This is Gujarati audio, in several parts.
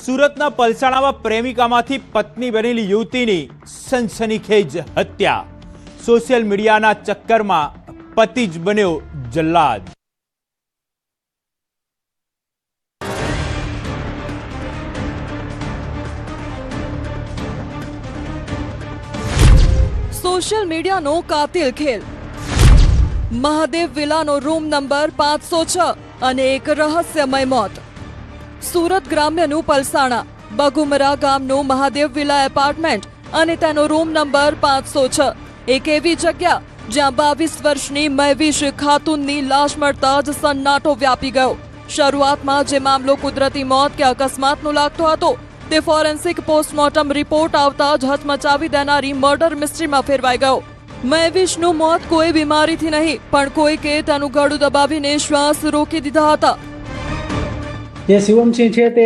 સુરતના પલસાણામાં પ્રેમિકામાંથી પત્ની બનેલી યુવતીની સનસનીખેજ હત્યા। સોશિયલ મીડિયાના ચક્કરમાં પતિ જ બન્યો જલ્લાદ। સોશિયલ મીડિયાનો કાતિલ ખેલ। મહાદેવ વિલાનો રૂમ નંબર 506 અને એક રહસ્યમય મોત। સુરત ગ્રામ્યનું પલસાણા બગુમરા ગામનું મહાદેવ વિલા એપાર્ટમેન્ટ અને તેનો રૂમ નંબર 506 એક એવી જગ્યા જ્યાં 22 વર્ષની મહેવીશ ખાતુનની લાશ મળતા જ સન્નાટો વ્યાપી ગયો। શરૂઆતમાં જે મામલો કુદરતી મોત કે અકસ્માતનો લાગતો હતો તે ફોરેન્સિક પોસ્ટમોર્ટમ રિપોર્ટ આવતા જ હચમચાવી દેનારી મર્ડર મિસ્ટ્રીમાં ફેરવાઈ ગયો। મહેવીશનું મોત કોઈ બીમારીથી નહીં પણ કોઈકે તેનું ગળું દબાવીને શ્વાસ રોકી દીધા હતા। જે શિવમસિંહ છે તે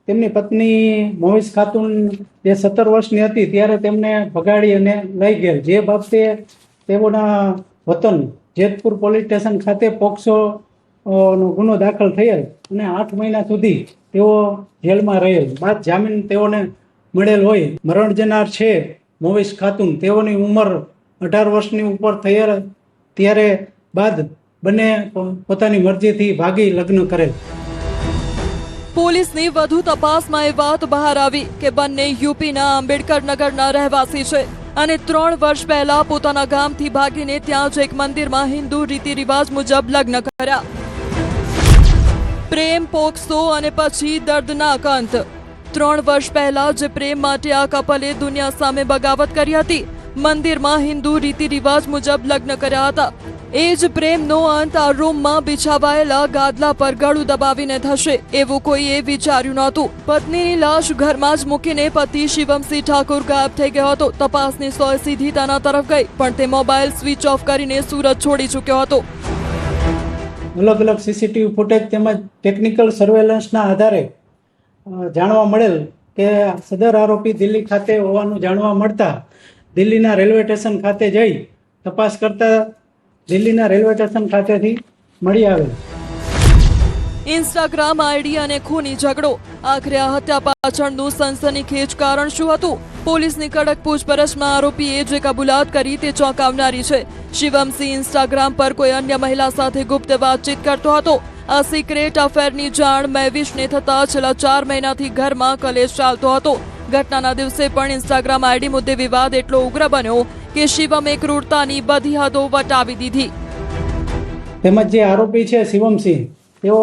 તેમની પત્ની મોહિશ ખાતુન જે 17 વર્ષની હતી ત્યારે તેમને ભગાડી અને લઈ ગયેલ, જે બાબતે તેઓના વતન જેતપુર પોલીસ સ્ટેશન ખાતે પોક્સો નો ગુનો દાખલ થયેલ અને 8 મહિના સુધી તેઓ જેલમાં રહેલ બાદ જામીન તેઓને મળેલ હોય। મરણ જનાર છે મોહિશ ખાતુન, તેઓની ઉંમર 18 વર્ષની ઉપર થયેલ ત્યારે બાદ બંને પોતાની મરજીથી ભાગી લગ્ન કરેલ। પોલીસની વધુ તપાસમાં એ વાત બહાર આવી કે બંને યુપીના આંબેડકર નગરના રહેવાસી છે અને 3 વર્ષ પહેલા પોતાના ગામથી ભાગીને ત્યાં જ એક મંદિરમાં હિન્દુ રીતિ રિવાજ મુજબ લગ્ન કર્યા। પ્રેમ, પોક્સો અને પછી દર્દનાક અંત। 3 વર્ષ પહેલા જ પ્રેમ માટે આ કપલે દુનિયા સામે બગાવત કરી હતી, મંદિરમાં હિન્દુ રીતિ રિવાજ મુજબ લગ્ન કર્યા હતા। એ જ પ્રેમનો અંત આ રૂમમાં બિછાવાયેલા ગાદલા પર ગળું દબાવીને થશે એવું કોઈએ વિચાર્યું નહોતું। પત્નીની લાશ ઘરમાં જ મૂકીને પતિ શિવમસિંહ ઠાકુર ગાયબ થઈ ગયો હતો। તપાસની સોય સીધી તેના તરફ ગઈ પણ તે મોબાઈલ સ્વિચ ઓફ કરીને સુરત છોડી ચૂક્યો હતો। અલગ અલગ સીસીટીવી ફૂટેજ તેમજ ટેકનિકલ સર્વેલન્સના આધારે જાણવા મળેલ કે સદર આરોપી દિલ્હી ખાતે હોવાનું જાણવા મળતા દિલ્હીના રેલવે સ્ટેશન ખાતે જઈ તપાસ કરતા દિલ્હીના રેલવે સ્ટેશન ખાતેથી મળી આવેલ। ઇન્સ્ટાગ્રામ આઈડી અને ખૂની ઝઘડો। આખરે આ હત્યા પાછળનું સનસનીખેજ કારણ શું હતું? પોલીસની કડક પૂછપરછમાં આરોપીએ જે કબૂલાત કરી તે ચોંકાવનારી છે। શિવમસિંહ ઇન્સ્ટાગ્રામ પર કોઈ અન્ય મહિલા સાથે ગુપ્ત વાતચીત કરતો હતો। આ સિક્રેટ અફેરની જાણ મહેવીશને થતા છેલ્લા 4 મહિનાથી ઘરમાં કલેશ ચાલતો હતો। ઘટનાના દિવસે પણ ઇન્સ્ટાગ્રામ આઈડી મુદ્દે વિવાદ એટલો ઉગ્ર બન્યો કે શિવમે ક્રૂરતાની બધી હદો વટાવી દીધી। તેમજ જે આરોપી છે શિવમસિંહ, તેઓ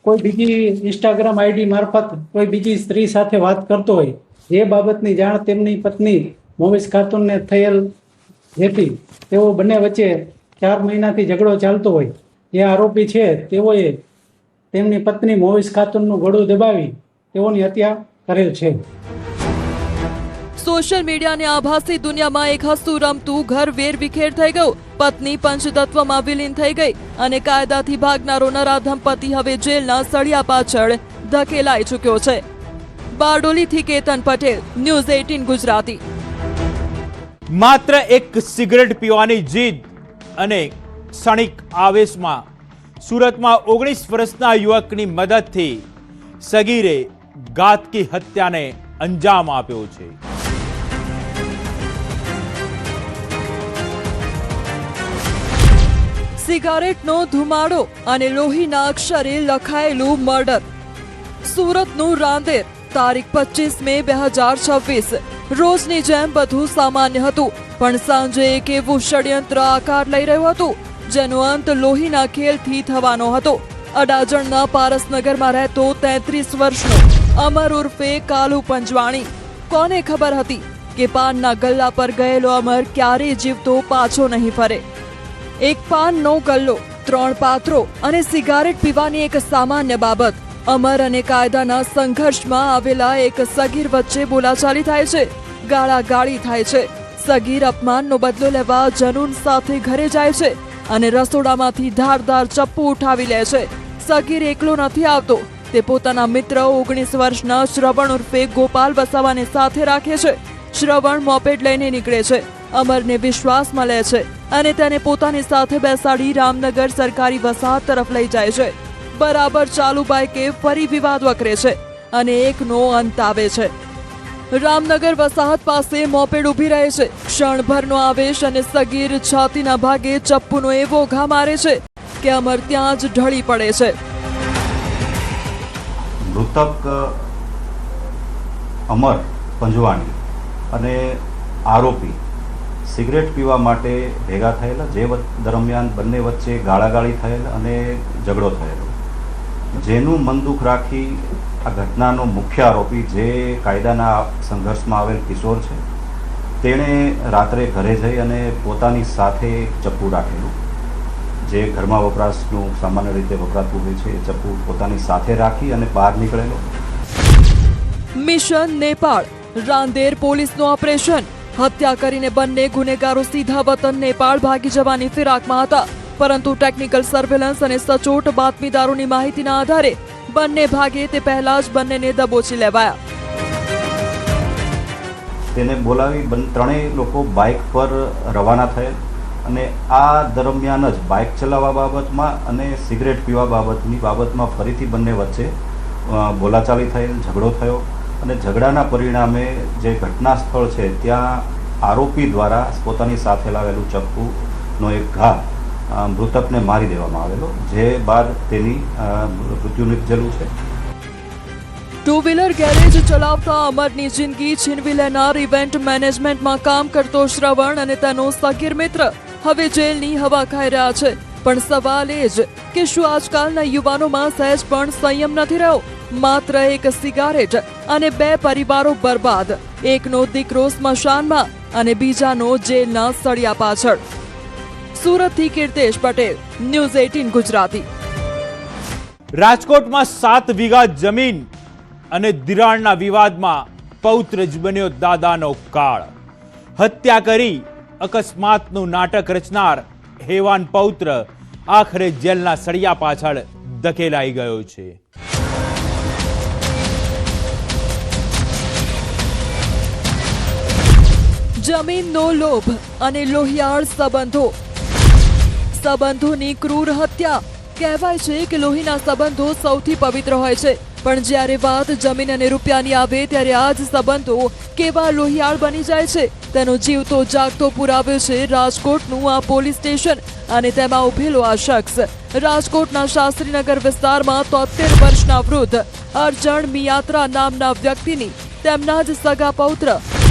કોઈ બીજી ઇન્સ્ટાગ્રામ આઈડી મારફત કોઈ બીજી સ્ત્રી સાથે વાત કરતો હોય, જે બાબતની જાણ તેમની પત્ની મોહિશ ખાતુનને થયેલ, જેથી તેઓ બંને વચ્ચે 4 મહિનાથી ઝઘડો ચાલતો હોય। જે આરોપી છે તેઓએ તેમની પત્ની મોહિશ ખાતુનનું ગળું દબાવી તેઓની હત્યા કરેલ છે। સોશિયલ મીડિયાની આભાસી દુનિયામાં એક હસતું રમતું ઘર વેરવિખેર થઈ ગયું। પત્ની પંચતત્વમાં વિલીન થઈ ગઈ અને કાયદાથી ભાગનારો નરાધમ પતિ હવે જેલના સળિયા પાછળ ધકેલાઈ ચૂક્યો છે। બારડોલીથી કેતન પટેલ, ન્યૂઝ 18 ગુજરાતી। માત્ર એક સિગરેટ પીવાની જીદ અને ક્ષણિક આવેશમાં સુરતમાં 19 વર્ષના યુવકની મદદથી સગીરે ઘાતકી હત્યાને અંજામ આપ્યો છે। સિગારેટનો ધુમાડો અને લોહીના અક્ષરે લખાયેલું મર્ડર। સુરતનું રાંદેર, તારીખ 25 મે 2026। રોજની જેમ બધું સામાન્ય હતું પણ સાંજે એક એવું ષડયંત્ર આકાર લઈ રહ્યું હતું જેનો અંત લોહીના ખેલથી થવાનો હતો। અડાજણના પારસનગરમાં રહેતો 33 વર્ષનો અમર ઉર્ફે કાલુ પંજવાણી। કોને ખબર હતી કે પાનના ગલ્લા પર ગયેલો અમર ક્યારેય જીવતો પાછો નહીં ફરે। એક પાનનો ગલ્લો, 3 પાત્રો અને સિગારેટ પીવાની એક સામાન્ય બાબત। અમર અને કાયદાના સંઘર્ષમાં આવેલા એક સગીર વચ્ચે બોલાચાલી થાય છે, ગાળાગાળી થાય છે। સગીર અપમાનનો બદલો લેવા જનૂન સાથે ઘરે જાય છે અને રસોડામાંથી ધારદાર ચપ્પુ ઉઠાવી લે છે। સગીર એકલો નથી આવતો, તે પોતાના મિત્ર 19 વર્ષના શ્રવણ ઉર્ફે ગોપાલ વસાવાને સાથે રાખે છે। શ્રવણ મોપેડ લઈને નીકળે છે, અમરને વિશ્વાસમાં લે છે અને તેને પોતાની સાથે બેસાડી રામનગર સરકારી વસાહત તરફ લઈ જાય છે। બરાબર ચાલુ બાઇકે ફરી વિવાદ વકરે છે। અને એકનો અંત આવે છે. રામનગર વસાહત પાસે મોપેડ ઊભી રહે છે. ક્ષણભરનો આવેશ અને સગીર છાતીના ભાગે ચપ્પુનો એવો ઘા મારે છે કે અમર ત્યાં જ ઢળી પડે છે. મૃતક અમર પંજવાણી અને આરોપી સિગરેટ પીવા માટે ભેગા થયેલા, જે દરમિયાન બંને વચ્ચે ગાળાગાળી થયેલ અને ઝઘડો થયેલો, જેનું મન દુઃખ રાખી આ ઘટનાનો મુખ્ય આરોપી, જે કાયદાના સંઘર્ષમાં આવેલ કિશોર છે, તેણે રાત્રે ઘરે જઈ અને પોતાની સાથે ચપ્પુ રાખેલું, જે ઘરમાં વપરાશનું સામાન્ય રીતે વપરાતું હોય છે, એ ચપ્પુ પોતાની સાથે રાખી અને બહાર નીકળેલો. મિશન નેપાળ, રાંદેર પોલીસનું ઓપરેશન. હત્યા કરીને બંને ગુનેગારો સીધા વતન નેપાળ ભાગી જવાની ફિરાકમાં હતા, પરંતુ ટેકનિકલ સર્વેલન્સ અને સચોટ બાતમીદારોની માહિતીના આધારે બંને ભાગે તે પહેલા જ બંનેને દબોચી લેવાયા. તેને બોલાવી ત્રણેય લોકો બાઇક પર રવાના થયેલ અને આ દરમિયાન જ બાઇક ચલાવવા બાબતમાં અને સિગરેટ પીવા બાબતમાં ફરીથી બંને વચ્ચે બોલાચાલી થયેલ, ઝઘડો થયો અને ઝઘડાના પરિણામે જે ઘટના સ્થળ છે ત્યાં આરોપી દ્વારા પોતાની સાથે લાવેલું ચપ્પુનો એક ઘા મૃતકને મારી દેવામાં આવેલો, જે બાદ તેની મૃત્યુ નિપજેલું છે. ટુ વ્હીલર ગેરેજ ચલાવતા અમરની જિંદગી છીનવી લેનાર ઇવેન્ટ મેનેજમેન્ટમાં કામ કરતો શ્રવણ અને તેનો સગીર મિત્ર હવે જેલની હવા ખાઈ રહ્યા છે. પણ સવાલ એ જ કે શું આજકાલના યુવાનોમાં સહેજ પણ સંયમ નથી રહ્યો? માત્ર એક સિગારેટ અને 2 પરિવારો બરબાદ, એકનો દીકરો સ્મશાનમાં અને બીજાનો જેલના સળિયા પાછળ. સુરતથી કીર્તેશ પટેલ, ન્યૂઝ 18 ગુજરાતી. રાજકોટમાં 7 વીઘા જમીન અને ધિરાણના વિવાદમાં પૌત્ર જ બન્યો દાદાનો કાળ. હત્યા કરી અકસ્માતનું નાટક રચનાર હેવાન પૌત્ર આખરે જેલના સળિયા પાછળ ધકેલાઈ ગયો છે. જમીનનો લોભ અને લોહિયાળ સંબંધોની ક્રૂર હત્યા. કહેવાય છે કે લોહીના સંબંધો સૌથી પવિત્ર હોય છે, પણ જ્યારે વાત જમીન અને રૂપિયાની આવે ત્યારે આ જ સંબંધો કેવા લોહિયાળ બની જાય છે તેનો જીવતો જાગતો પુરાવો છે રાજકોટનું આ પોલીસ સ્ટેશન અને તેમાં ઉભેલો આ શખ્સ. રાજકોટના શાસ્ત્રીનગર વિસ્તારમાં 73 વર્ષના વૃદ્ધ અર્જણ મિયાત્રા નામના વ્યક્તિની તેમના જ સગા પૌત્ર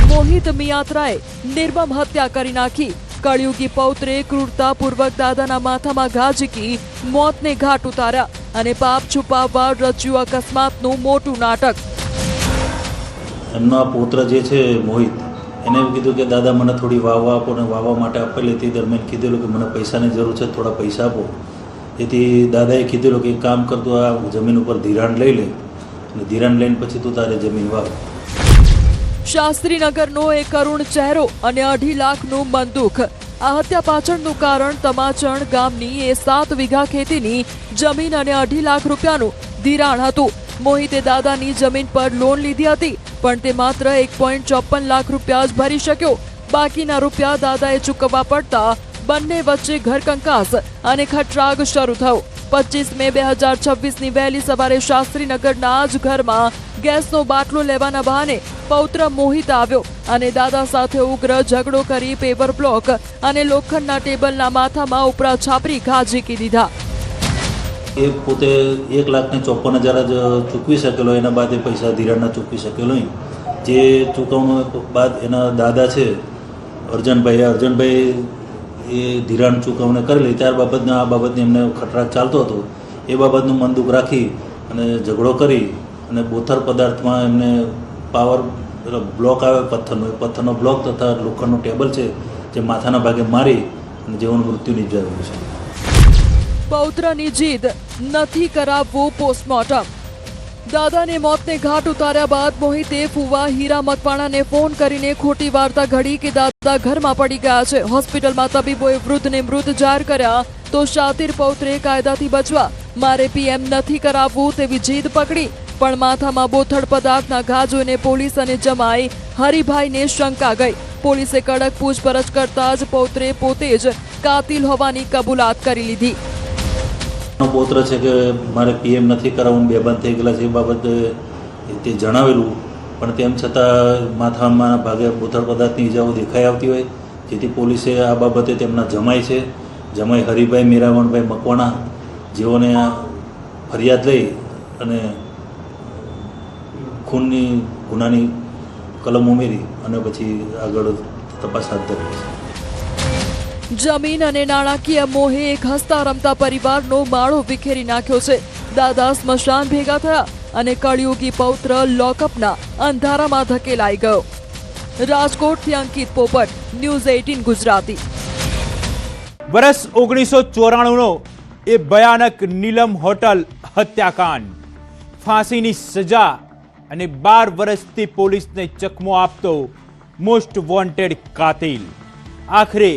મોહિત મિયાત્રાએ નિર્મમ હત્યા કરી નાખી. કળયુગી પૌત્રે ક્રૂરતાપૂર્વક દાદાના માથામાં ઘા ઝીકી મોતને ઘાટ ઉતાર્યા અને પાપ છુપાવવા રચ્યું અકસ્માતનું મોટું નાટક. એમનો પુત્ર જે છે મોહિત, એને એવું કીધું કે દાદા મને થોડી વાવવા આપો, ને વાવવા માટે આપેલી તે દરમિયાન કીધેલું કે મને પૈસાની જરૂર છે, થોડા પૈસા આપો. તેથી દાદાએ કીધેલું કે એક કામ કરતું આ જમીન ઉપર ધિરાણ લઈ લે અને ધિરાણ લઈને પછી તું તારે જમીન વાવ. શાસ્ત્રીનગરનો એક કરુણ ચહેરો અને 2.5 લાખનું મનદુખ. આ હત્યા પાછળનું કારણ તમાચણ ગામની એ 7 વીઘા ખેતીની જમીન અને 2.5 લાખ રૂપિયાનું ધિરાણ હતું. મોહિતે દાદાની જમીન પર લોન લીધી હતી, પણ તે માત્ર 1.54 લાખ રૂપિયા જ ભરી શક્યો. બાકીના રૂપિયા દાદાએ ચૂકવવા પડતા બંને વચ્ચે ઘરકંકાસ અને ખટરાગ શરૂ થયો. 25 મે 2026ની વહેલી સવારે શાસ્ત્રીનગરના જ ઘરમાં ગેસનો બાટલો લેવાના બહાને પૌત્ર મોહિત આવ્યો અને દાદા સાથે ઉગ્ર ઝઘડો કરી પેપર બ્લોક અને લોખંડના ટેબલના માથામાં ઉપરા છાપરી ઘા ઝીકી દીધા. એ પોતે 1,54,000 જ ચૂકવી શકેલો, એના બાદ એ પૈસા ધિરાણના ચૂકવી શકેલો નહીં. જે ચૂકવણું બાદ એના દાદા છે અર્જનભાઈ એ ધિરાણ ચૂકવણી કરેલી, ત્યાર બાબતનો આ બાબતની એમને ખટરાગ ચાલતો હતો. એ બાબતનું મન દુઃખ રાખી અને ઝઘડો કરી અને બોથર પદાર્થમાં એમને પાવર બ્લોક આવે પથ્થરનો બ્લોક તથા લોખંડનું ટેબલ છે જે માથાના ભાગે મારી અને જેઓનું મૃત્યુ નિપજાવ્યું છે. પૌત્રની જીદ નથી કરાવવું પોસ્ટમોર્ટમ. દાદાને મોતને ઘાટ ઉતાર્યા બાદ મોહિતે ફુવા હીરા મકવાણાને ફોન કરીને ખોટી વાર્તા ઘડી કે દાદા ઘરમાં પડી ગયા છે. હોસ્પિટલમાં તબીબોએ વૃદ્ધને મૃત જાહેર કર્યા તો શાતિર પૌત્રે કાયદાથી બચવા મારે પીએમ નથી કરાવવું તેવી જીદ પકડી. પણ માથામાં બોથડ પદાર્થના ઘા જોઈને પોલીસ અને જમાઈ હરિભાઈને શંકા ગઈ. પોલીસે કડક પૂછપરછ કરતા જ પૌત્રે પોતે જ કાતિલ હોવાની કબૂલાત કરી લીધી. પૌત્ર છે કે મારે પીએમ નથી કરાવવું, બેભાન થઈ ગયેલા છે, એ બાબતે તે જણાવેલું, પણ તેમ છતાં માથામાં ભાગે બોથડ પદાર્થની ઇજાઓ દેખાઈ આવતી હોય, જેથી પોલીસે આ બાબતે તેમના જમાઈ હરિભાઈ મીરાવણભાઈ મકવાણા જેઓને ફરિયાદ લઈ અને ખૂનની ગુનાની કલમ ઉમેરી અને પછી આગળ તપાસ હાથ ધરી છે. જમીન અને નાણાકીય મોહે એક હસતા રમતા પરિવારનો માળો વિખેરી નાખ્યો છે. દાદા સ્મશાન ભેગા થયા અને કળિયુગી પૌત્ર લોકઅપના અંધારામાં ધકેલાઈ ગયો. રાજકોટથી અંકિત પોપટ, ન્યૂઝ 18 ગુજરાતી. વર્ષ 1994નો એ ભયાનક નીલમ હોટલ હત્યાકાંડ, ફાંસીની સજા અને 12 વર્ષથી પોલીસને ચકમો આપતો મોસ્ટ વોન્ટેડ કાતિલ આખરે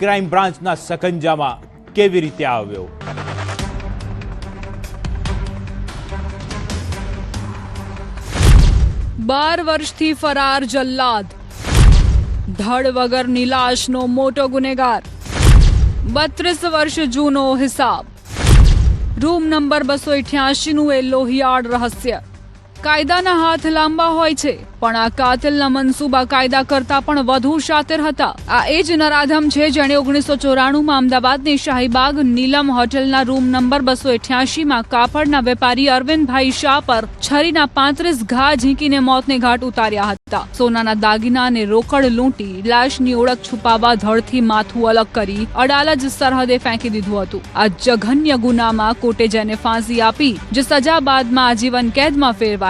ક્રાઇમ બ્રાન્ચના સકંજામાં કેવી રીતે આવ્યો? બાર વર્ષથી ફરાર જલ્લાદ, ધડ વગરની લાશનો મોટો ગુનેગાર, 32 વર્ષ જૂનો હિસાબ, રૂમ નંબર 288નું એ લોહિયાળ રહસ્ય. કાયદાના હાથ લાંબા હોય છે, પણ આ કાતિલના મનસૂબા કાયદા કરતા પણ વધુ શાતિર હતા. આ એ જ નરાધમ છે જેણે 1994માં અમદાવાદની શાહીબાગ નીલમ હોટેલના રૂમ નંબર 288માં કાપડના વેપારી અરવિંદભાઈ શાહ પર છરીના 35 ઘા ઝીંકીને મોતને ઘાટ ઉતાર્યા હતા. સોનાના દાગીના અને રોકડ લૂંટી લાશની ઓળખ છુપાવવા ધડથી માથું અલગ કરી અડાલજ સરહદે ફેંકી દીધું હતું. આ જઘન્ય ગુનામાં કોર્ટે જેને ફાંસી આપી, જે સજા બાદમાં આજીવન કેદમાં ફેરવાઈ,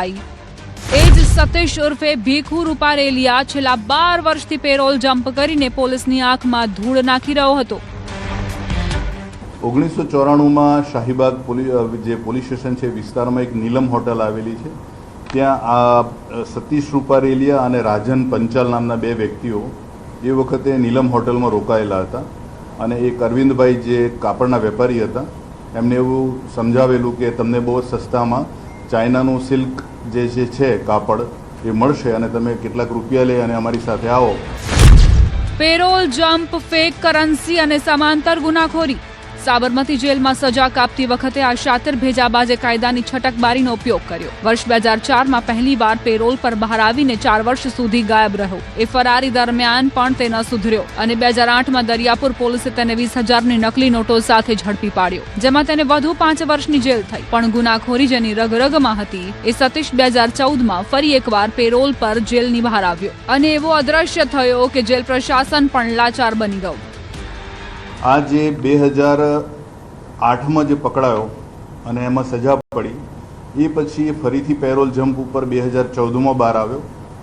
એ જ સતીશ ઉર્ફે ભીખુ રૂપારેલિયા છેલ્લા 12 વર્ષથી પેરોલ જમ્પ કરીને પોલીસની આંખમાં ધૂળ નાખી રહ્યો હતો. 1994માં શાહીબાગ જે પોલીસ સ્ટેશન છે વિસ્તારમાં એક નીલમ હોટલ આવેલી છે. ત્યાં આ સતીશ રૂપારેલિયા અને રાજન પંચાલ નામના 2 વ્યક્તિઓ એ વખતે નીલમ હોટલમાં રોકાયેલા હતા અને એક અરવિંદભાઈ જે કાપડના વેપારી હતા એમને એવું સમજાવેલું કે તમને બહુ સસ્તામાં ચાઇનાનું સિલ્ક જે છે કાપડ એ મળશે અને તમે કેટલાક રૂપિયા લઈ અને અમારી સાથે આવો. પેરોલ જમ્પ, ફેક કરન્સી અને સમાંતર ગુનાખોરી. સાબરમતી જેલમાં સજા કાપતી વખતે આ શાતિર ભેજાબાજે કાયદાની છટકબારીનો ઉપયોગ કર્યો. વર્ષ 2004માં પહેલીવાર પેરોલ પર બહાર આવીને 4 વર્ષ સુધી ગાયબ રહ્યો. એ ફરારી દરમિયાન પણ તે ન સુધર્યો અને 2008માં દરિયાપુર પોલીસે તેને 20,000ની નકલી નોટો સાથે ઝડપી પાડ્યો, જેમાં તેને વધુ 5 વર્ષની જેલ થઈ. પણ ગુનાખોરી જેની રગરગમાં હતી, એ સતીશ 2014માં ફરી એકવાર પેરોલ પર જેલની બહાર આવ્યો અને એવો અદ્રશ્ય થયો કે જેલ પ્રશાસન પણ લાચાર બની ગયું. આ જે 2008માં જે પકડાયો અને એમાં સજા પડી, એ પછી એ ફરીથી પેરોલ જમ્પ ઉપર 2014માં બહાર આવ્યો.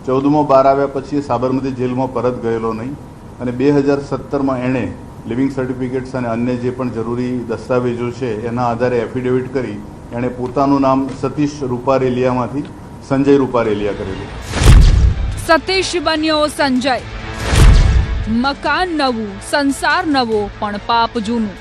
14માં બહાર આવ્યા પછી એ સાબરમતી જેલમાં પરત ગયેલો નહીં અને 2017માં એણે લિવિંગ સર્ટિફિકેટ્સ અને અન્ય જે પણ જરૂરી દસ્તાવેજો છે એના આધારે એફિડેવિટ કરી એણે પોતાનું નામ સતીશ રૂપારેલિયામાંથી સંજય રૂપારેલિયા કરેલું. સતીશ બન્યો સંજય. મકાન નવું, સંસાર નવો, પણ પાપ જૂનું.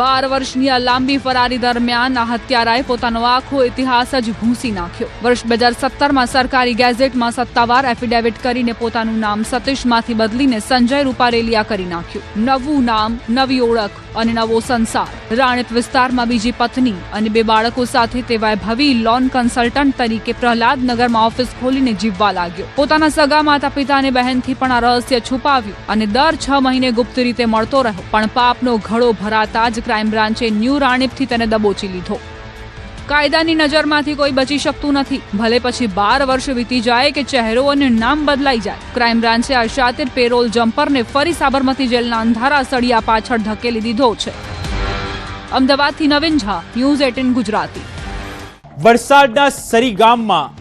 12 વર્ષની આ લાંબી ફરારી દરમિયાન આ હત્યારાએ પોતાનો આખો ઇતિહાસ જ ભૂંસી નાખ્યો. વર્ષ 2017માં સરકારી ગેઝેટમાં સત્તાવાર એફિડેવિટ કરીને પોતાનું નામ સતીશમાંથી બદલીને સંજય રૂપારેલિયા કરી નાખ્યું. નવું નામ, નવી ઓળખ અને નવો સંસાર. રાણીપ વિસ્તારમાં બીજી પત્ની અને 2 બાળકો સાથે તે વૈભવી લોન કન્સલ્ટન્ટ તરીકે પ્રહલાદનગરમાં ઓફિસ ખોલીને જીવવા લાગ્યો. પોતાના સગા માતા પિતા અને બહેનથી પણ આ રહસ્ય છુપાવ્યું અને દર 6 મહિને ગુપ્ત રીતે મળતો રહ્યો. પણ પાપનો ઘડો ભરાતા જ ક્રાઇમ બ્રાન્ચે ન્યૂ રાણીપથી તેને દબોચી લીધો. કાયદાની નજરમાંથી કોઈ બચી શકતું નથી, ભલે પછી 12 વર્ષ વીતી જાય કે ચહેરો અને નામ બદલાઈ જાય. ક્રાઇમ બ્રાન્ચે આ શાતિર પેરોલ જમ્પરને ફરી સાબરમતી જેલના અંધારા સળિયા પાછળ ધકેલી દીધો છે. અમદાવાદથી નવીન ઝા, ન્યૂઝ 18 ગુજરાતી. વલસાડના સરી ગામમાં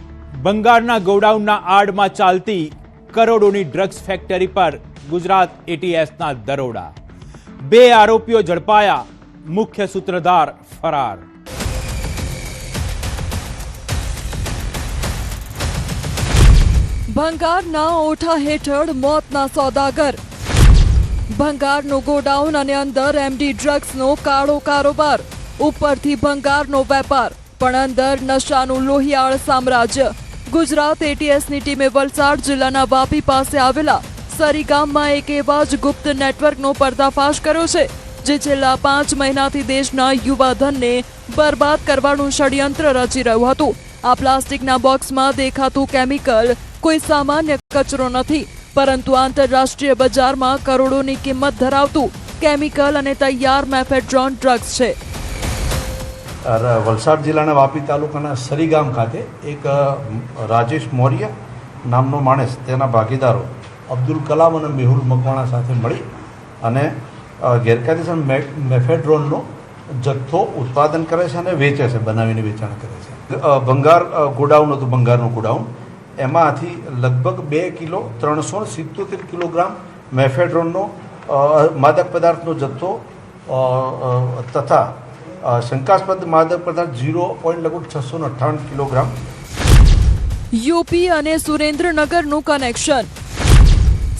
બંગાળના ગોડાઉનના આડમાં ચાલતી કરોડોની ડ્રગ્સ ફેક્ટરી પર ગુજરાત એટીએસના દરોડા. 2 આરોપીઓ ઝડપાયા, મુખ્ય સૂત્રધાર ફરાર. ભંગારના ઓઠા હેઠળ મોતના સોદાગર. ભંગારનું ગોડાઉન અને અંદર એમડી ડ્રગ્સનો કાળો કારોબાર. ઉપરથી ભંગારનો વેપાર, પણ અંદર નશાનું લોહિયાળ સામ્રાજ્ય. ગુજરાત એટીએસની ટીમે વલસાડ જિલ્લાના વાપી પાસે આવેલા સરી ગામમાં એક એવા જ ગુપ્ત નેટવર્કનો પર્દાફાશ કર્યો છે, જે છેલ્લા 5 મહિનાથી દેશના યુવાધનને બરબાદ કરવાનું ષડયંત્ર રચી રહ્યું હતું. આ પ્લાસ્ટિકના બોક્સમાં દેખાતું કેમિકલ કોઈ સામાન્ય કચરો નથી, પરંતુ આંતરરાષ્ટ્રીય બજારમાં કરોડોની કિંમત ધરાવતું કેમિકલ અને તૈયાર મેફેડ્રોન ડ્રગ્સ છે. વલસાડ જિલ્લાના વાપી તાલુકાના સરી ગામ ખાતે એક રાજેશ મૌર્ય નામનો માણસ, તેના ભાગીદારો અબ્દુલ કલામ અને મેહુલ મકવાણા સાથે મળી અને ગેરકાયદેસર મેફેડ્રોનનો જથ્થો ઉત્પાદન કરે છે અને વેચે છે, બનાવીને વેચાણ કરે છે. ભંગાર ગોડાઉન હતું, ભંગારનું ગોડાઉન, એમાંથી લગભગ 2 કિલો 377 કિલોગ્રામ મેફેડ્રોનનો માદક પદાર્થનો જથ્થો તથા શંકાસ્પદ માદક પદાર્થ 0.658 કિલોગ્રામ. યુપી અને સુરેન્દ્રનગરનું કનેક્શન,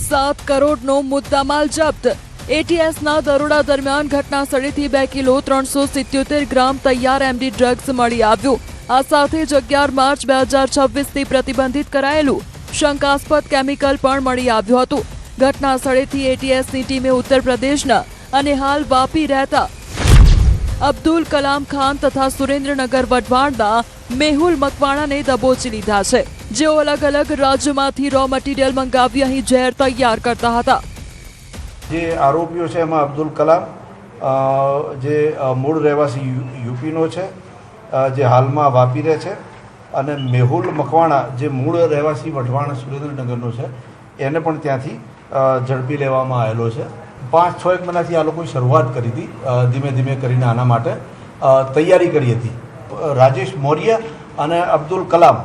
7 કરોડનો મુદ્દામાલ જપ્ત. એટીએસના દરોડા દરમિયાન ઘટના સ્થળેથી 2 કિલો 377 ગ્રામ તૈયાર એમડી ડ્રગ્સ મળી આવ્યું. આ સાથે જ 11 માર્ચ 2026થી પ્રતિબંધિત કરાયેલું શંકાસ્પદ કેમિકલ પણ મળી આવ્યું હતું. ઘટના સ્થળેથી એટીએસની ટીમે ઉત્તર પ્રદેશના અને હાલ વાપી રહેતા અબ્દુલ કલામ ખાન તથા સુરેન્દ્રનગર વઢવાણના મેહુલ મકવાણાને દબોચી લીધા છે, જેઓ અલગ અલગ રાજ્યોમાંથી રો મટીરિયલ મંગાવી અહીં ઝેર તૈયાર કરતા હતા. જે આરોપીઓ છે એમાં અબ્દુલ કલામ, જે મૂળ રહેવાસી યુપીનો છે, જે હાલમાં વાપી રહે છે, અને મેહુલ મકવાણા, જે મૂળ રહેવાસી વઢવાણ સુરેન્દ્રનગરનો છે, એને પણ ત્યાંથી ઝડપી લેવામાં આવેલો છે. 5-6 મહિનાથી આ લોકોએ શરૂઆત કરી હતી, ધીમે ધીમે કરીને આના માટે તૈયારી કરી હતી. રાજેશ મૌર્ય અને અબ્દુલ કલામ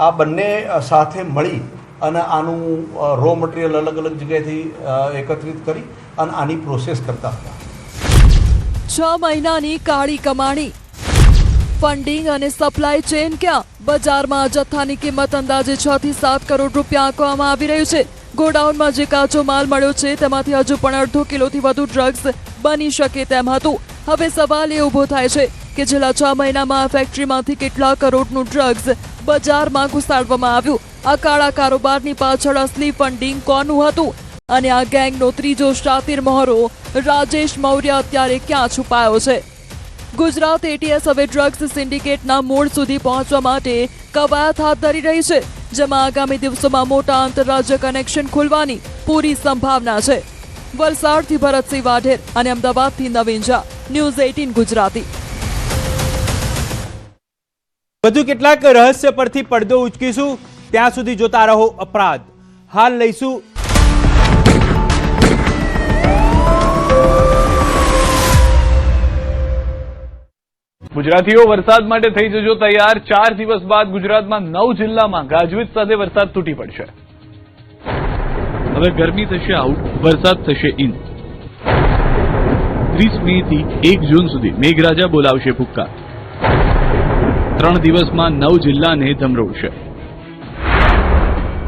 આ બંને સાથે મળી અને આનું રો મટીરિયલ અલગ અલગ જગ્યાએથી એકત્રિત કરી અને આની પ્રોસેસ કરતા હતા. 6 મહિનાની કાળી કમાણી, ફંડિંગ અને સપ્લાય ચેન ક્યાં? બજારમાં જથ્થાની કિંમત અંદાજે 6 થી 7 કરોડ રૂપિયા આંકવામાં આવી રહ્યું છે. ગોડાઉનમાં જે કાચો માલ મળ્યો છે તેમાંથી હજુ પણ 1/2 કિલોથી વધુ ડ્રગ્સ બની શકે તેમ હતું. હવે સવાલ એ ઊભો થાય છે કે છેલ્લા 6 મહિનામાં આ ફેક્ટરીમાંથી કેટલા કરોડનું ડ્રગ્સ બજારમાં ઘુસાડવામાં આવ્યું? આ કાળા કારોબારની પાછળ અસલી ફંડિંગ કોનું હતું? અને આ ગેંગનો ત્રીજો શાતીર મોહરો રાજેશ મૌર્ય અત્યારે ક્યાં છુપાયો છે? ગુજરાત એટીએસ હવે ડ્રગ્સ સિન્ડિકેટના મૂળ સુધી પહોંચવા માટે કવાયત હાથ ધરી રહી છે, જેમાં આગામી દિવસોમાં મોટા આંતરરાજ્ય કનેક્શન ખુલવાની પૂરી સંભાવના છે. વલસાડથી ભરતસિંહ વાઢેર અને અમદાવાદથી નવીન ઝા, ન્યૂઝ 18 ગુજરાતી. વધુ કેટલાક રહસ્ય પરથી પડદો ઉચકીશું, ત્યાં સુધી જોતા રહો અપરાધ. હાલ લઈશું ગુજરાતીઓ વરસાદ માટે થઈ જજો તૈયાર. 4 દિવસ બાદ ગુજરાતમાં 9 જિલ્લામાં ગાજવીજ સાથે વરસાદ તૂટી પડશે. હવે ગરમી થશે આઉટ, વરસાદ થશે ઇન. 30 મે થી 1 જૂન સુધી મેઘરાજા બોલાવશે ભૂક્કા. 3 દિવસમાં 9 જિલ્લાને ધમરોળશે.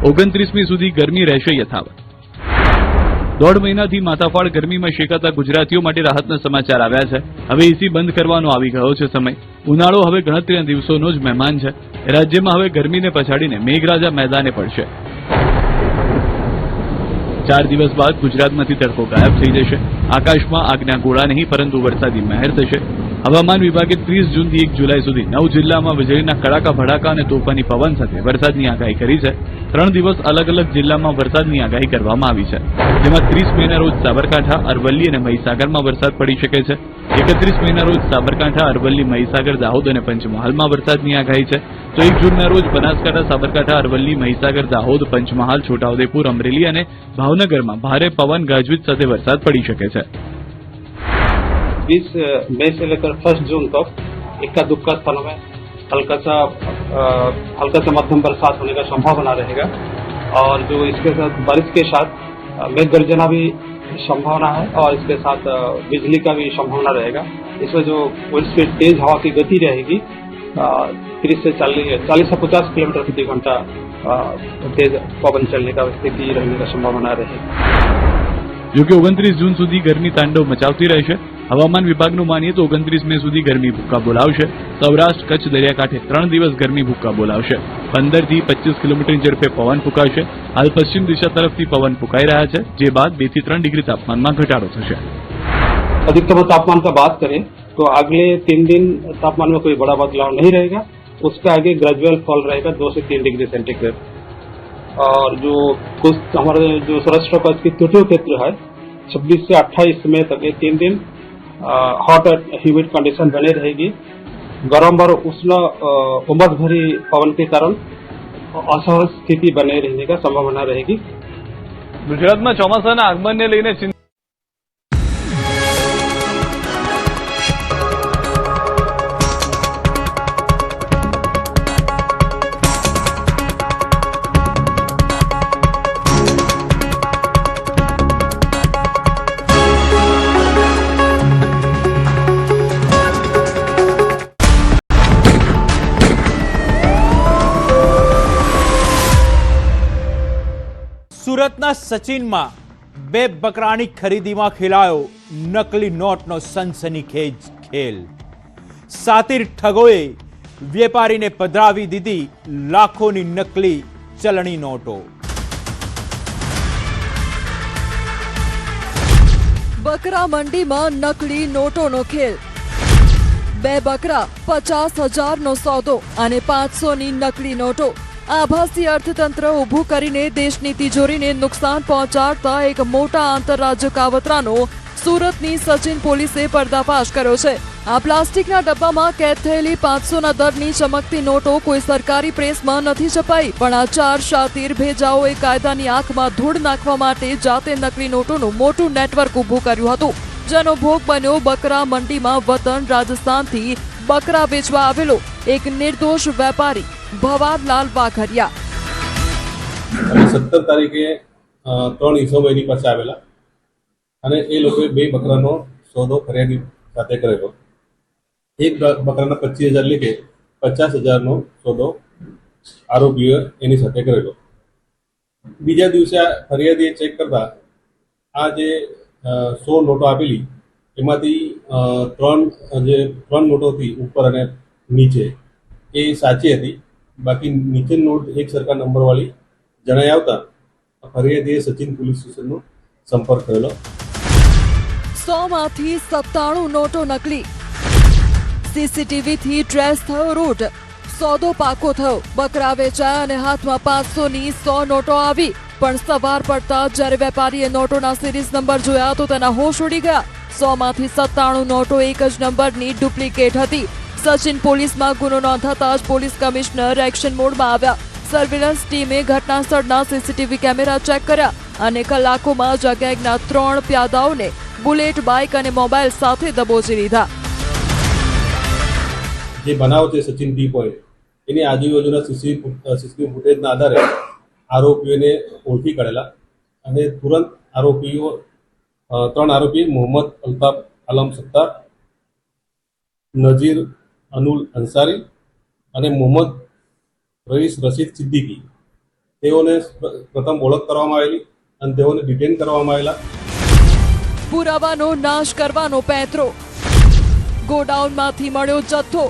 29મી સુધી ગરમી રહેશે યથાવત. 1.5 મહિનાથી માથાફાડ ગરમીમાં શેકાતા ગુજરાતીઓ માટે રાહતના સમાચાર આવ્યા છે. હવે એસી બંધ કરવાનો આવી ગયો છે સમય. ઉનાળો હવે ગણતરીના દિવસોનો જ મહેમાન છે. રાજ્યમાં હવે ગરમીને પછાડીને મેઘરાજા મેદાને પડશે. 4 દિવસ બાદ ગુજરાતમાંથી તડકો ગાયબ થઈ જશે. આકાશમાં આગના ગોળા નહીં પરંતુ વરસાદી મહેર થશે. હવામાન વિભાગે 30 જૂનથી 1 જુલાઈ સુધી 9 જિલ્લામાં વીજળીના કડાકા ભડાકા અને તોફાની પવન સાથે વરસાદની આગાહી કરી છે. 3 દિવસ અલગ અલગ જિલ્લામાં વરસાદની આગાહી કરવામાં આવી છે, જેમાં 30 મેના રોજ સાબરકાંઠા, અરવલ્લી અને મહીસાગરમાં વરસાદ પડી શકે છે. 31 મેના રોજ સાબરકાંઠા, અરવલ્લી, મહીસાગર, દાહોદ અને પંચમહાલમાં વરસાદની આગાહી છે. તો 1 જૂનના રોજ બનાસકાંઠા, સાબરકાંઠા, અરવલ્લી, મહીસાગર, દાહોદ, પંચમહાલ, છોટાઉદેપુર, અમરેલી અને ભાવનગરમાં ભારે પવન ગાજવીજ સાથે વરસાદ પડી શકે છે. 20 मई से लेकर 1 जून तक इक्का दुक्का स्थानों में हल्का सा मध्यम बरसात होने का संभावना रहेगा. और जो इसके साथ बारिश के साथ मेघ गर्जना भी संभावना है और इसके साथ बिजली का भी संभावना रहेगा. इसमें जो विंड स्पीड, तेज हवा की गति रहेगी 30 से 40 से 50 किलोमीटर प्रति घंटा तेज पवन चलने का स्थिति रहने का संभावना रहेगी. જો કે 29 જૂન સુધી ગરમી તાંડવ મચાવતી રહેશે. હવામાન વિભાગનું માનીએ તો 29 મે સુધી ગરમી ભૂક્કા બોલાવશે. સૌરાષ્ટ્ર, કચ્છ, દરિયાકાંઠે 3 દિવસ ગરમી ભૂક્કા બોલાવશે. 15 થી 25 કિલોમીટરની ઝડપે પવન ફૂંકાશે. હાલ પશ્ચિમ દિશા તરફથી પવન ફૂંકાઈ રહ્યા છે, જે બાદ 2 થી 3 ડિગ્રી તાપમાનમાં ઘટાડો થશે. अधिकतम तापमान का बात करें तो अगले 3 दिन तापमान में कोई बड़ा बदलाव नहीं रहेगा उस पर आगे ग्रेजुअल फॉल रहेगा 2 से 3 डिग्री सेंटीग्रेड। और जो कुछ हमारे जो सौराष्ट्र पक्ष की तटीय क्षेत्र है 26 से 28 मई तक ये 3 दिन हॉट एंड ह्यूमिड कंडीशन बनी रहेगी। गरम और उष्ण उमस भरी पवन के कारण असहज स्थिति बने रहने का संभावना रहेगी। ગુજરાતમાં ચોમાસાના આગમનને લઈને સુરતના સચિનમાં બે બકરાની ખરીદીમાં ખેલાયો નકલી નોટનો સનસનીખેજ ખેલ। સાતીર ઠગોએ વેપારીને પધરાવી દીધી લાખોની નકલી ચલણી નોટો। બકરા મંડીમાં નકલી નોટોનો ખેલ। બે બકરા 50,000નો સોદો અને 500ની નકલી નોટો। આભાસી અર્થતંત્ર ઊભું કરીને દેશની તિજોરીને નુકસાન પહોંચાડતા એક મોટા આંતરરાજ્ય કાવતરાનો સુરતની સચિન પોલીસે પર્દાફાશ કર્યો છે। આ પ્લાસ્ટિકના ડબ્બામાં કેદ થયેલી 500ના દરની ચમકતી નોટો કોઈ સરકારી પ્રેસમાં નથી છપાઈ, પણ આ 4 શાતીર ભેજાઓએ કાયદાની આંખમાં ધૂળ નાખવા માટે જાતે નકલી નોટોનું મોટું નેટવર્ક ઊભું કર્યું હતું, જેનો ભોગ બન્યો બકરા મંડીમાં વતન રાજસ્થાનથી બકરા વેચવા આવેલો એક નિર્દોષ વેપારી ભવારલાલ વાઘરિયા। 17 તારીખે 3 ઈસમો એની પાસે આવેલા અને એ લોકોએ 2 બકરાનો સોદો ફરિયાદી સાથે કરેલો। એક બકરાના 25,000 લેખે 50,000નો સોદો આરોપીઓએ એની સાથે કરેલો। બીજા દિવસે ફરિયાદીએ ચેક કરતા આ જે 100 નોટો આપેલી એમાંથી 3 નોટોથી ઉપર અને નીચે એ સાચી હતી, બાકી નીચેની નોટ એક સરખા નંબરવાળી જણાઈ આવતા ફરિયાદીએ સચિન પોલીસ સ્ટેશનનો સંપર્ક કરેલો। 100માંથી 97 નોટો નકલી। સીસીટીવીથી ટ્રેસ થયો રૂટ। સોદો પાકો થયો, બકરા વેચાયા અને હાથમાં 500ની 100 નોટો આવી। પણ સવાર પડતા જ્યારે વેપારીએ નોટોના સિરીઝ નંબર જોયા તો તેના હોશ ઉડી ગયા। 100માંથી 97 નોટો એક જ નંબરની ડુપ્લિકેટ હતી। સચિન પોલીસમાં ગુનો નોંધાતા જ પોલીસ કમિશનર એક્શન મોડમાં આવ્યા। સર્વેલન્સ ટીમે ઘટના સ્થળના સીસીટીવી કેમેરા ચેક કર્યા અને કલાકોમાં જ આ ગેંગના 3 પ્યાદાઓને બુલેટ બાઇક અને મોબાઈલ સાથે દબોચી લીધા। જે બનાવ છે સચિન ટી પોઈન્ટ એની આજુબાજુના સીસીટીવી ફૂટેજના આધારે આરોપીઓને ઓળખી કાઢેલા અને તુરંત આરોપીઓ 3 આરોપી મોહમ્મદ અલ્તાફ આલમ સત્તાર, નજીર અનુલ અંસારી અને મોહમ્મદ રઈસ રશીદ સિદ્દીકી તેઓને પ્રથમ ઓળખ કરવામાં આવેલી અને તેઓને ડિટેન કરવામાં આવેલા। પુરાવાનો નાશ કરવાનો પેંતરો। ગોડાઉનમાંથી મળ્યો જથ્થો।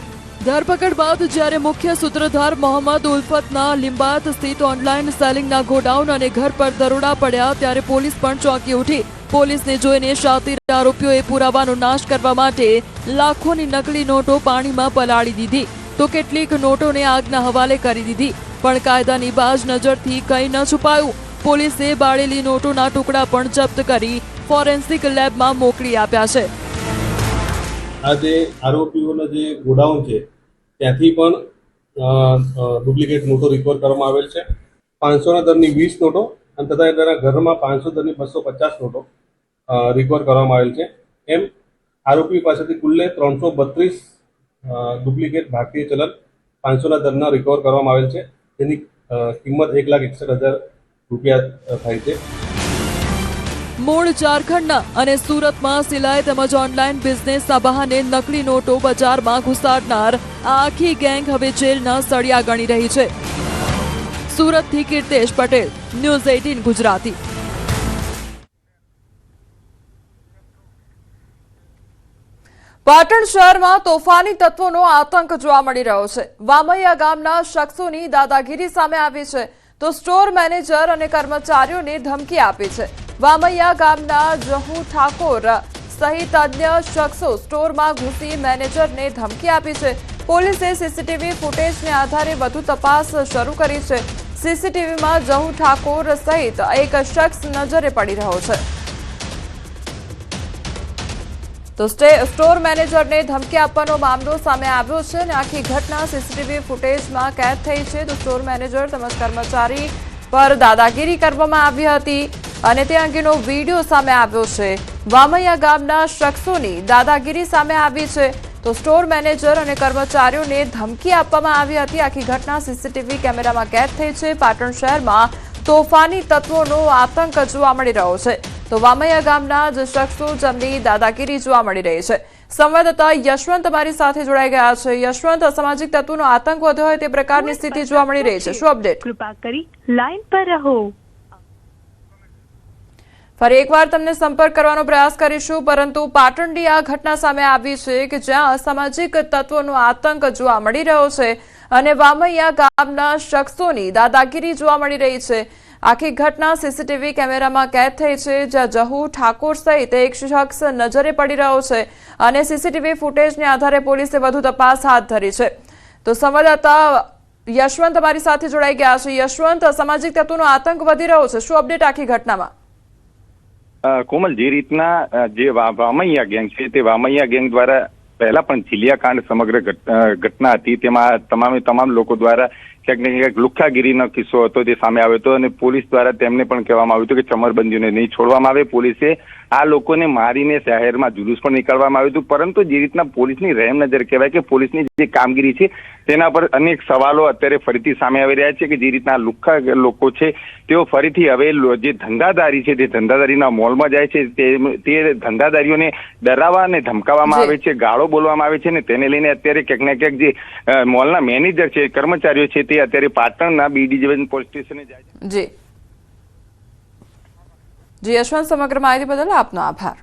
ધરપકડ બાદ જ્યારે મુખ્ય સૂત્રધાર મોહમ્મદ ઉલ્ફતના લિંબાયત સ્થિત ઓનલાઈન સેલિંગના ગોડાઉન અને ઘર પર દરોડા પડ્યા ત્યારે પોલીસ પણ ચોંકી ઉઠી। પોલીસને જોઈને શાતીર આરોપીઓએ પુરાવાનો નાશ કરવા માટે લાખોની નકલી નોટો પાણીમાં પલાળી દીધી તો કેટલીક નોટોને આગના હવાલે કરી દીધી। પણ કાયદાની બાજ નજરથી કંઈ ન છુપાયું। પોલીસે બાળેલી નોટોના ટુકડા પણ જપ્ત કરી ફોરેન્સિક લેબમાં મોકલી આપ્યા છે। આ જે આરોપીઓના જે ગોડાઉન છે ત્યાંથી પણ ડુપ્લિકેટ નોટો રિકવર કરવામાં આવેલ છે। 500ના દરની 20 નોટો અને તથા તેના ઘરમાં 500 દરની 250 નોટો રિકવર કરવામાં આવેલ છે। એમ આરોપી પાસેથી કુલ્લે 332 ડુપ્લિકેટ ભારતીય ચલણ 500ના દરના રિકવર કરવામાં આવેલ છે, જેની કિંમત 1,61,000 રૂપિયા થાય છે। મૂળ ઝારખંડના અને સુરતમાં સિલાઈ તેમજ ઓનલાઈન બિઝનેસના બહાને નકલી નોટો બજારમાં ઘુસાડનાર આ આખી ગેંગ હવે જેલના સળિયા ગણી રહી છે। સુરતથી કીર્તેશ પટેલ, ન્યૂઝ 18 ગુજરાતી। પાટણ શહેરમાં તોફાની તત્વોનો આતંક જોવા મળી રહ્યો છે। વામૈયા ગામના શખ્સોની દાદાગીરી સામે આવી છે તો સ્ટોર મેનેજર અને કર્મચારીઓને ધમકી આપી છે। વામૈયા ગામના જહુ ઠાકોર સહિત અન્ય શખ્સો સ્ટોરમાં ઘૂસી મેનેજરને ધમકી આપી છે। પોલીસે સીસીટીવી ફૂટેજને આધારે વધુ તપાસ શરૂ કરી છે. સીસીટીવીમાં જહુ ઠાકોર સહિત એક શખ્સ નજરે પડી રહ્યો છે. તો સ્ટોર મેનેજરને ધમકી આપવાનો મામલો સામે આવ્યો છે અને આખી ઘટના સીસીટીવી ફૂટેજમાં કેદ થઈ છે. તો સ્ટોર મેનેજર તેમજ કર્મચારી પર દાદાગીરી કરવામાં આવી હતી અને તે અંગેનો વિડીયો સામે આવ્યો છે. વામૈયા ગામના શખ્સોની દાદાગીરી સામે આવી છે. તો સ્ટોર મેનેજર અને કર્મચારીઓને ધમકી આપવામાં આવી હતી. આખી ઘટના સીસીટીવી કેમેરામાં કેદ થઈ છે. પાટણ શહેરમાં તોફાની તત્વોનો આતંક જોવા મળી રહ્યો છે. તો વામૈયા ગામના જ શખ્સો જેમની દાદાગીરી જોવા મળી રહી છે. સંવાદદાતા યશવંત અમારી સાથે જોડાઈ ગયા છે. યશવંત, અસામાજિક તત્વોનો આતંક વધ્યો હોય તે પ્રકારની સ્થિતિ જોવા મળી રહી છે. શું અપડેટ? કૃપા કરી લાઈન પર રહો. ફરી એકવાર તમને સંપર્ક કરવાનો પ્રયાસ કરીશું, પરંતુ પાટણની આ ઘટના સામે આવી છે કે જ્યાં અસામાજિક તત્વોનો આતંક જોવા મળી રહ્યો છે અને વામૈયા ગામના શખ્સોની દાદાગીરી જોવા મળી રહી છે. આખી ઘટના સીસીટીવી કેમેરામાં કેદ થઈ છે, જ્યાં જહુ ઠાકોર સહિત એક શખ્સ નજરે પડી રહ્યો છે અને સીસીટીવી ફૂટેજને આધારે પોલીસે વધુ તપાસ હાથ ધરી છે. તો સંવાદદાતા યશવંત અમારી સાથે જોડાઈ ગયા છે. યશવંત, સામાજિક તત્વોનો આતંક વધી રહ્યો છે, શું અપડેટ આખી ઘટનામાં? કોમલ, જે રીતના જે વામૈયા ગેંગ છે તે વામૈયા ગેંગ દ્વારા પહેલા પણ ચીલિયાકાંડ સમગ્ર ઘટના હતી. તેમાં તમામ લોકો દ્વારા ક્યાંક ને ક્યાંક લુખ્ખાગીરીનો કિસ્સો હતો તે સામે આવ્યો હતો અને પોલીસ દ્વારા તેમને પણ કહેવામાં આવ્યું હતું કે ચમરબંધીઓને નહીં છોડવામાં આવે. પોલીસે આ લોકોને મારીને જાહેરમાં જુલુસ પણ નીકાળવામાં આવ્યું હતું. પરંતુ જે રીતના પોલીસની રહેમ નજર કહેવાય કે પોલીસની જે કામગીરી છે તેના પર અનેક સવાલો અત્યારે ફરીથી સામે આવી રહ્યા છે કે જે રીતના લુખ્ખા લોકો છે તેઓ ફરીથી હવે જે ધંધાદારી છે તે ધંધાદારીના મોલમાં જાય છે. તે ધંધાદારીઓને ડરાવવા અને ધમકાવવામાં આવે છે, ગાળો બોલવામાં આવે છે અને તેને લઈને અત્યારે ક્યાંક ને ક્યાંક જે મોલના મેનેજર છે, કર્મચારીઓ છે તે અત્યારે પાટણના બી ડિવિઝન પોલીસ સ્ટેશને જાય છે. જી યશવંત, સમગ્ર માહિતી બદલ આપનો આભાર.